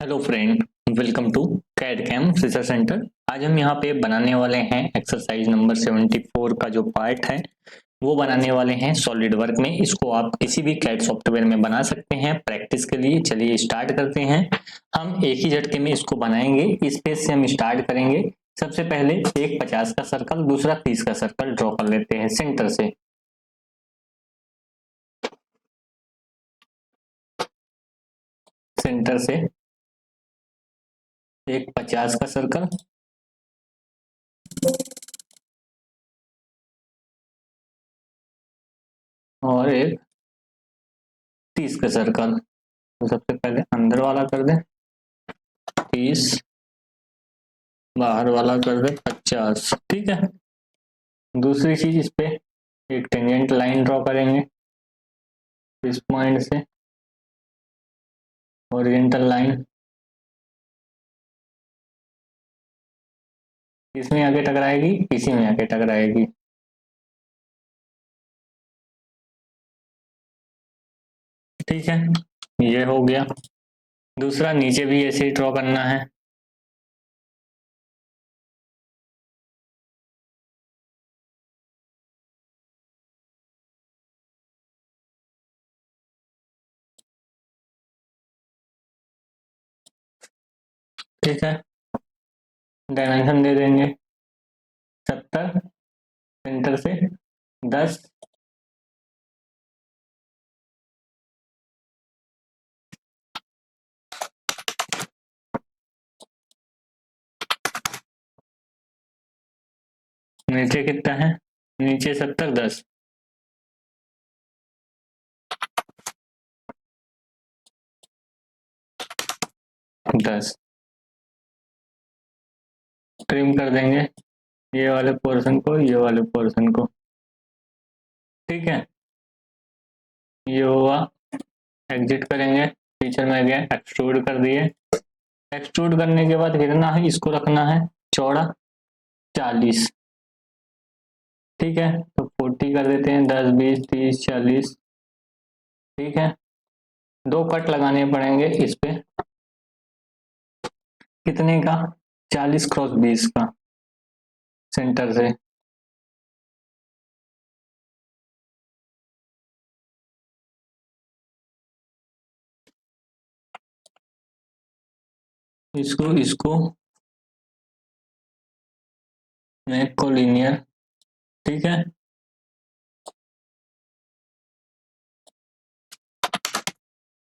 Hello friend, welcome to CAD CAM research centre. आज हम यहाँ पे बनाने वाले हैं एक्सरसाइज नंबर 74 का जो पार्ट है वो बनाने वाले हैं सॉलिड वर्क में। इसको आप किसी भी कैड सॉफ्टवेयर में बना सकते हैं प्रैक्टिस के लिए। चलिए स्टार्ट करते हैं। हम एक ही झटके में इसको बनाएंगे। इस पेज से हम स्टार्ट करेंगे। सबसे पहले एक 50 का सर्कल, दूसरा 30 का सर्कल ड्रॉ कर लेते हैं सेंटर से। सेंटर से एक 50 का सर्कल और एक 30 का सर्कल। तो सबसे पहले अंदर वाला कर दें 30, बाहर वाला कर दे 50। ठीक है। दूसरी चीज, इस पे एक टेंजेंट लाइन ड्रॉ करेंगे इस पॉइंट से, ओरिएंटल लाइन इसमें आके टकराएगी, इसी में आके टकराएगी। ठीक है, ये हो गया। दूसरा नीचे भी ऐसे ही ड्रॉ करना है। ठीक है, डायमेंशन दे देंगे 70, सेंटर से 10, नीचे कितना है, नीचे 70, 10, 10 ट्रिम कर देंगे ये वाले पोर्शन को, ये वाले पोर्शन को। ठीक है, ये हुआ। एग्जिट करेंगे, फीचर में गए, एक्सट्रूड कर दिए। एक्सट्रूड करने के बाद कितना है, इसको रखना है चौड़ा 40। ठीक है, तो 40 कर देते हैं, 10, 20, 30, 40। ठीक है, दो कट लगाने पड़ेंगे इस पे। कितने का, 40 क्रॉस 20 का, सेंटर से। इसको इसको मेक को लीनियर। ठीक है,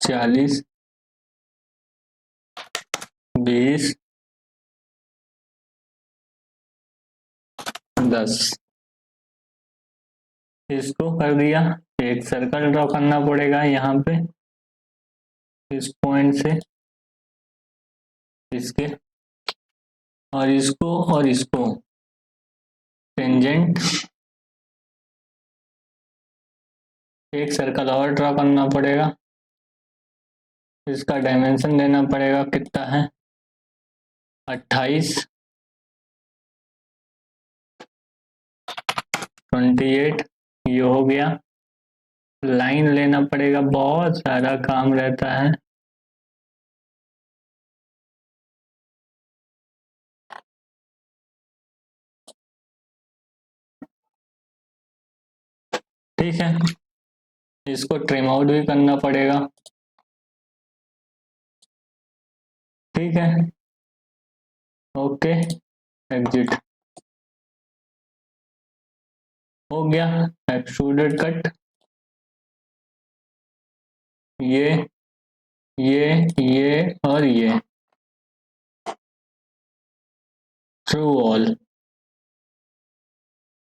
40, 20, 10 इसको कर दिया। एक सर्कल ड्रॉ करना पड़ेगा यहाँ पे, इस पॉइंट से इसके, और इसको टेंजेंट। एक सर्कल और ड्रॉ करना पड़ेगा, इसका डायमेंशन देना पड़ेगा, कितना है 28, 28। ये हो गया। लाइन लेना पड़ेगा, बहुत सारा काम रहता है। ठीक है, इसको ट्रिम आउट भी करना पड़ेगा। ठीक है, ओके, एग्जिट हो गया। एक्सट्रूडेड कट, ये ये ये और ये थ्रू ऑल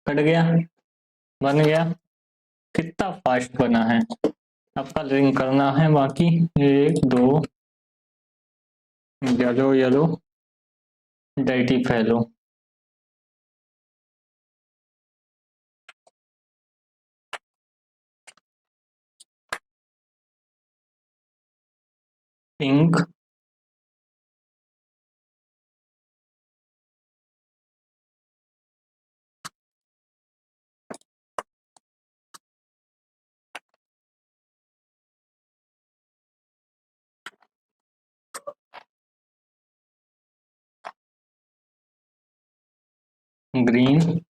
कट गया, बन गया। कितना फास्ट बना है। अब कलरिंग करना है बाकी, एक दो, येलो येलो, डाइटी फैलो। Pink, green,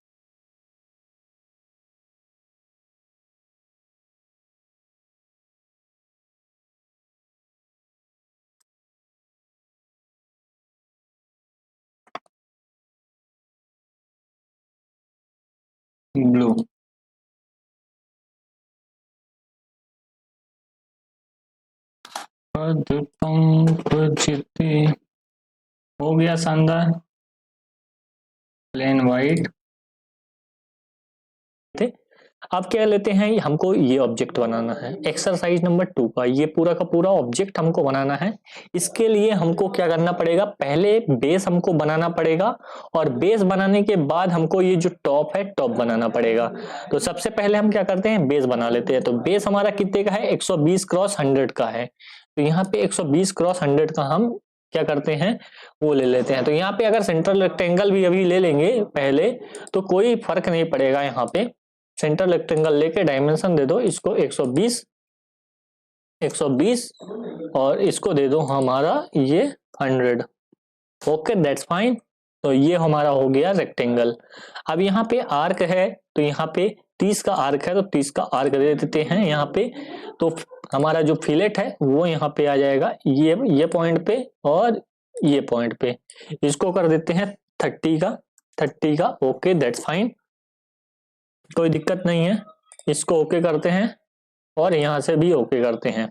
blue. पद पंख जीते, हो गया शानदार। Plain white. अब क्या लेते हैं, हमको ये ऑब्जेक्ट बनाना है एक्सरसाइज नंबर 2 का, ये पूरा का पूरा ऑब्जेक्ट हमको बनाना है। इसके लिए हमको क्या करना पड़ेगा, पहले बेस हमको बनाना पड़ेगा और बेस बनाने के बाद हमको ये जो टॉप है टॉप बनाना पड़ेगा। तो सबसे पहले हम क्या करते हैं, बेस बना लेते हैं। तो बेस हमारा कितने का है, 120 क्रॉस 100 का है। तो यहाँ पे 120 क्रॉस 100 का हम क्या करते हैं, वो ले लेते हैं। तो यहाँ पे अगर सेंट्रल रेक्टेंगल भी अभी ले लेंगे पहले, तो कोई फर्क नहीं पड़ेगा। यहाँ पे सेंट्रल रेक्टेंगल लेके डायमेंशन दे दो इसको 120 और इसको दे दो हमारा ये 100। Okay that's fine. तो ये हमारा हो गया रेक्टेंगल। अब यहाँ पे आर्क है, तो यहाँ पे 30 का आर्क है, तो 30 का आर्क दे देते हैं यहाँ पे। तो हमारा जो फिलेट है वो यहाँ पे आ जाएगा, ये पॉइंट पे और ये पॉइंट पे। इसको कर देते हैं 30 का। ओके दैट्स फाइन, कोई दिक्कत नहीं है। इसको ओके करते हैं और यहां से भी ओके करते हैं।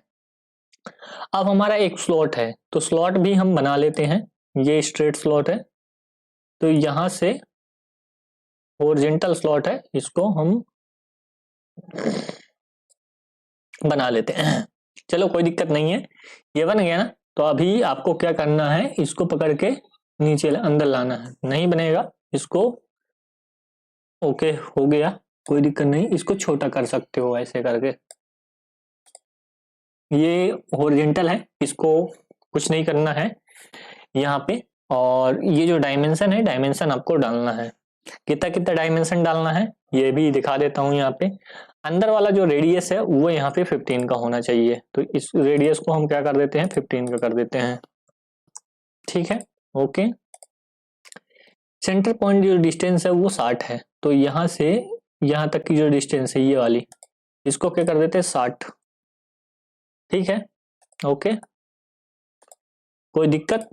अब हमारा एक स्लॉट है, तो स्लॉट भी हम बना लेते हैं। ये स्ट्रेट स्लॉट है, तो यहां से हॉरिजॉन्टल स्लॉट है, इसको हम बना लेते हैं। चलो कोई दिक्कत नहीं है, ये बन गया ना। तो अभी आपको क्या करना है, इसको पकड़ के नीचे अंदर लाना है। नहीं बनेगा, इसको ओके हो गया, कोई दिक्कत नहीं। इसको छोटा कर सकते हो ऐसे करके। ये हॉरिजॉन्टल है, इसको कुछ नहीं करना है यहाँ पे। और ये जो डायमेंशन है, डायमेंशन आपको डालना है। कितना कितना डायमेंशन डालना है ये भी दिखा देता हूँ। यहाँ पे अंदर वाला जो रेडियस है वो यहाँ पे 15 का होना चाहिए। तो इस रेडियस को हम क्या कर देते हैं, 15 का कर देते हैं। ठीक है, ओके। सेंटर पॉइंट जो डिस्टेंस है वो 60 है। तो यहाँ से यहाँ तक की जो डिस्टेंस है ये वाली, इसको क्या कर देते हैं 60। ठीक है, ओके, कोई दिक्कत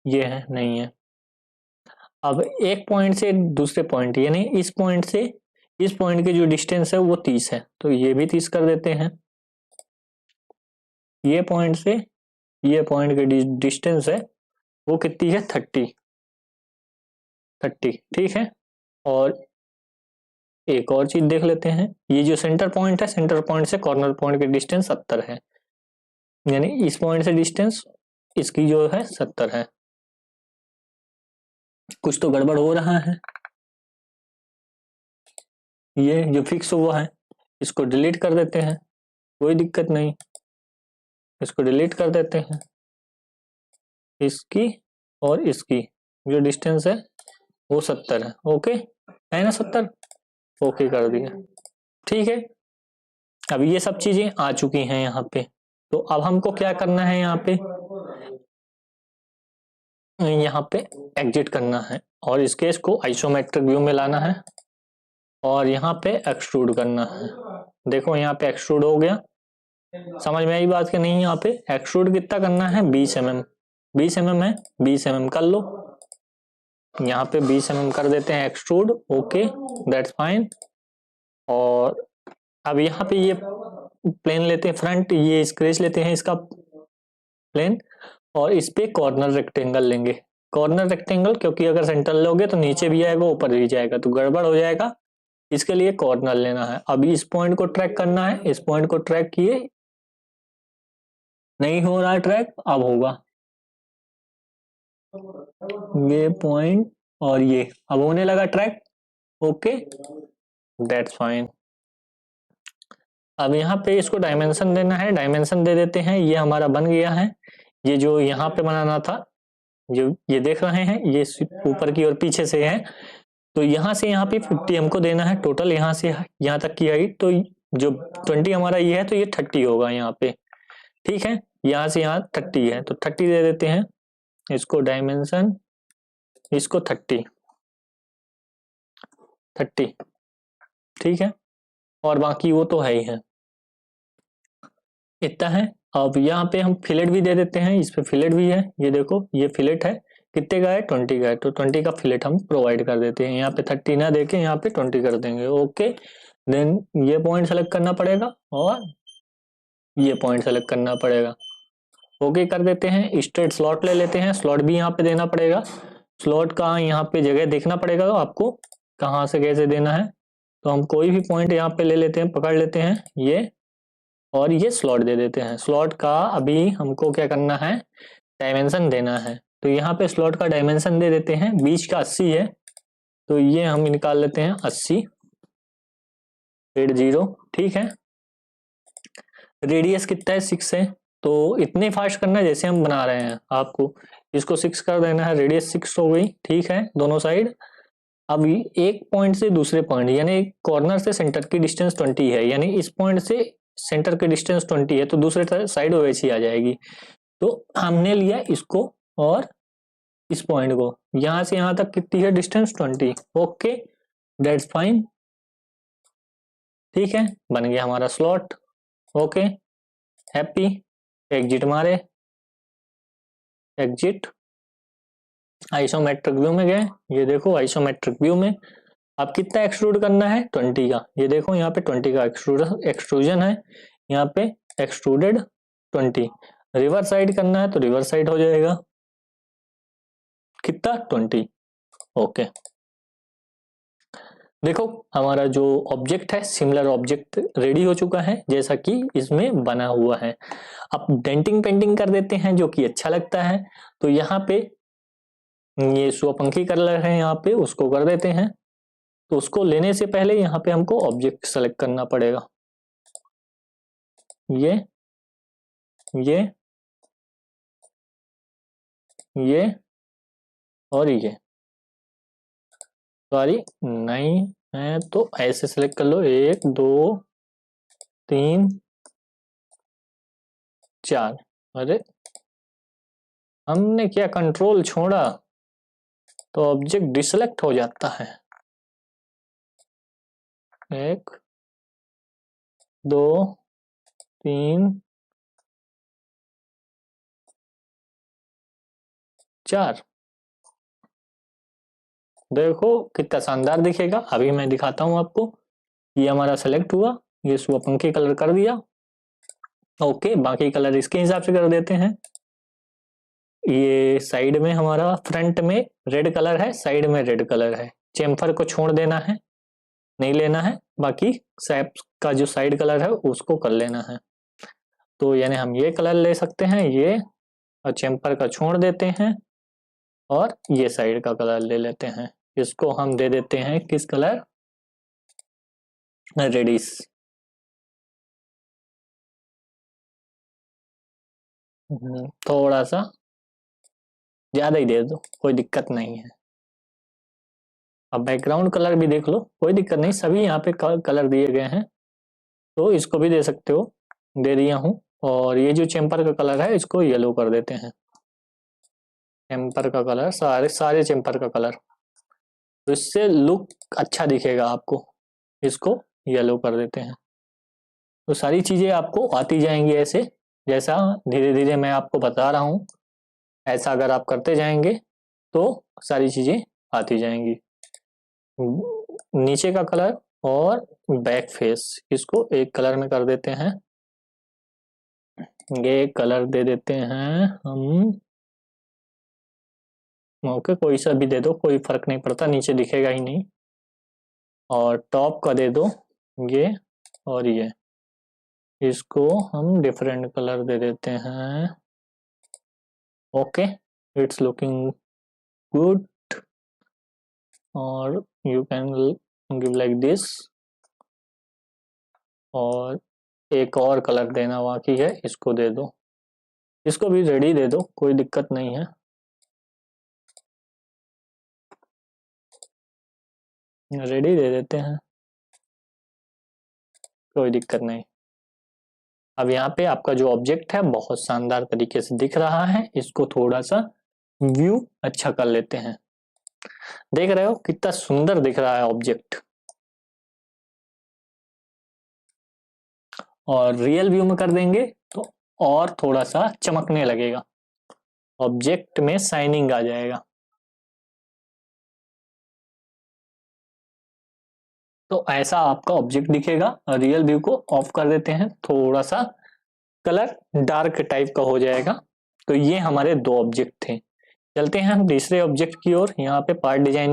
ये है नहीं है। अब एक पॉइंट से दूसरे पॉइंट, यानी इस पॉइंट से इस पॉइंट की जो डिस्टेंस है वो 30 है, तो ये भी 30 कर देते हैं। ये पॉइंट से ये पॉइंट की डिस्टेंस है वो कितनी है, 30। ठीक है, और एक और चीज देख लेते हैं। ये जो सेंटर पॉइंट है, सेंटर पॉइंट से कॉर्नर पॉइंट की डिस्टेंस 70 है, यानी इस पॉइंट से डिस्टेंस इसकी जो है 70 है। कुछ तो गड़बड़ हो रहा है। ये जो फिक्स हुआ है इसको डिलीट कर देते हैं, कोई दिक्कत नहीं। इसको डिलीट कर देते हैं, इसकी और इसकी जो डिस्टेंस है वो 70 है। ओके है ना, 70। ओके कर दिया, ठीक है। अब ये सब चीजें आ चुकी हैं यहाँ पे। तो अब हमको क्या करना है, यहाँ पे एग्जिट करना है और इस केस को आइसोमेट्रिक व्यू में लाना है और यहाँ पे एक्सट्रूड करना है। देखो यहाँ पे एक्सट्रूड हो गया, समझ में आई बात कि नहीं। यहाँ पे एक्सट्रूड कितना करना है, 20 mm। 20 mm है, 20 mm कर लो। यहाँ पे 20 mm कर देते हैं एक्सट्रूड। Okay that's fine. और अब यहाँ पे ये प्लेन लेते हैं फ्रंट, ये स्क्रेच लेते हैं इसका प्लेन और इस पे कॉर्नर रेक्टेंगल लेंगे। कॉर्नर रेक्टेंगल क्योंकि अगर सेंटर लोगे तो नीचे भी आएगा ऊपर भी जाएगा तो गड़बड़ हो जाएगा, इसके लिए कॉर्नर लेना है। अभी इस पॉइंट को ट्रैक करना है, इस पॉइंट को ट्रैक किए, नहीं हो रहा ट्रैक, अब होगा। ये पॉइंट और ये अब होने लगा ट्रैक। Okay that's fine. अब यहाँ पे इसको डायमेंशन देना है, डायमेंशन दे देते हैं। ये हमारा बन गया है। ये जो यहाँ पे बनाना था, जो ये देख रहे हैं, ये ऊपर की और पीछे से है। तो यहाँ से यहाँ पे 50 हमको देना है टोटल, यहाँ से यहाँ तक की हाइट। तो जो 20 हमारा ये है तो ये 30 होगा यहाँ पे। ठीक है, यहाँ से यहाँ 30 है तो 30 दे देते हैं। इसको डायमेंशन, इसको 30। 30, ठीक है, और बाकी वो तो है ही है, इतना है। अब यहाँ पे हम फिलेट भी दे देते हैं, इस पे फिलेट भी है, ये देखो ये फिलेट है, कितने का है 20 का है, तो 20 का फिलेट हम प्रोवाइड कर देते हैं। यहाँ पे 30 ना देके यहाँ पे 20 कर देंगे। ओके, देन ये पॉइंट सेलेक्ट करना पड़ेगा और ये पॉइंट सेलेक्ट करना पड़ेगा। ओके कर देते हैं। स्ट्रेट स्लॉट ले लेते हैं, स्लॉट भी यहाँ पे देना पड़ेगा। स्लॉट का यहाँ पे जगह देखना पड़ेगा आपको, कहाँ से कैसे देना है। तो हम कोई भी पॉइंट यहाँ पे ले लेते हैं, पकड़ लेते हैं ये, और ये स्लॉट दे देते हैं। स्लॉट का अभी हमको क्या करना है, डायमेंशन देना है। तो यहाँ पे स्लॉट का डायमेंशन दे देते हैं, बीच का 80 है, तो ये हम निकाल लेते हैं 80, 80, ठीक है। रेडियस कितना है 6 है, तो इतने फास्ट करना है जैसे हम बना रहे हैं, आपको इसको 6 कर देना है, रेडियस 6 हो गई, ठीक है, दोनों साइड। अब एक पॉइंट से दूसरे पॉइंट, यानी कॉर्नर से सेंटर की डिस्टेंस 20 है, यानी इस पॉइंट से सेंटर की डिस्टेंस 20 है, तो दूसरे साइड वैसी आ जाएगी। तो हमने लिया इसको और इस पॉइंट को, यहां से यहां तक कितनी है डिस्टेंस 20। ओके, दैट्स फाइन, ठीक है, बन गया हमारा स्लॉट। ओके, हैप्पी, एग्जिट मारे, एग्जिट, आइसोमेट्रिक व्यू में गए, ये देखो आइसोमेट्रिक व्यू में अब कितना एक्सट्रूड करना है 20 का, ये देखो यहाँ पे 20 का एक्सट्रूजन है, यहाँ पे एक्सट्रूडेड 20। रिवर्स साइड करना है तो रिवर्स साइड हो जाएगा, कितना 20। ओके, देखो हमारा जो ऑब्जेक्ट है, सिमिलर ऑब्जेक्ट रेडी हो चुका है जैसा कि इसमें बना हुआ है। अब डेंटिंग पेंटिंग कर देते हैं जो कि अच्छा लगता है। तो यहाँ पे ये स्वपंखी कलर है, यहाँ पे उसको कर देते हैं। तो उसको लेने से पहले यहाँ पे हमको ऑब्जेक्ट सेलेक्ट करना पड़ेगा, ये और ये, सॉरी नहीं है तो ऐसे सेलेक्ट कर लो, 1 2 3 4। अरे हमने क्या कंट्रोल छोड़ा तो ऑब्जेक्ट डिसेलेक्ट हो जाता है। 1 2 3 4, देखो कितना शानदार दिखेगा। अभी मैं दिखाता हूं आपको, ये हमारा सेलेक्ट हुआ, ये स्वपंखी कलर कर दिया। ओके, बाकी कलर इसके हिसाब से कर देते हैं। ये साइड में हमारा फ्रंट में रेड कलर है, साइड में रेड कलर है, चेम्फर को छोड़ देना है, नहीं लेना है, बाकी सैप का जो साइड कलर है उसको कर लेना है। तो यानी हम ये कलर ले सकते हैं, ये, और चेम्पर का छोड़ देते हैं और ये साइड का कलर ले लेते हैं। इसको हम दे देते हैं किस कलर, रेडिश, थोड़ा सा ज्यादा ही दे दो, कोई दिक्कत नहीं है। अब बैकग्राउंड कलर भी देख लो, कोई दिक्कत नहीं, सभी यहाँ पे कलर दिए गए हैं, तो इसको भी दे सकते हो, दे दिया हूँ। और ये जो चेम्पर का कलर है इसको येलो कर देते हैं, चेम्पर का कलर, सारे चेम्पर का कलर, तो इससे लुक अच्छा दिखेगा आपको। इसको येलो कर देते हैं। तो सारी चीजें आपको आती जाएंगी ऐसे, जैसा धीरे धीरे मैं आपको बता रहा हूँ, ऐसा अगर आप करते जाएंगे तो सारी चीजें आती जाएंगी। नीचे का कलर और बैक फेस, इसको एक कलर में कर देते हैं, ये कलर दे देते हैं हम। ओके, कोई सा भी दे दो, कोई फर्क नहीं पड़ता, नीचे दिखेगा ही नहीं। और टॉप का दे दो ये, और ये, इसको हम डिफरेंट कलर दे देते हैं। Okay, it's looking good. और you can give like this, और एक और कलर देना बाकी है, इसको दे दो, इसको भी रेडी दे दो, कोई दिक्कत नहीं है, रेडी दे देते हैं, कोई दिक्कत नहीं। अब यहाँ पे आपका जो ऑब्जेक्ट है बहुत शानदार तरीके से दिख रहा है, इसको थोड़ा सा व्यू अच्छा कर लेते हैं। देख रहे हो कितना सुंदर दिख रहा है ऑब्जेक्ट। और रियल व्यू में कर देंगे तो और थोड़ा सा चमकने लगेगा, ऑब्जेक्ट में शाइनिंग आ जाएगा। तो ऐसा आपका ऑब्जेक्ट दिखेगा। रियल व्यू को ऑफ कर देते हैं, थोड़ा सा कलर डार्क टाइप का हो जाएगा। तो ये हमारे दो ऑब्जेक्ट थे। चलते हैं हम तीसरे ऑब्जेक्ट की ओर। यहाँ पे पार्ट डिजाइनिंग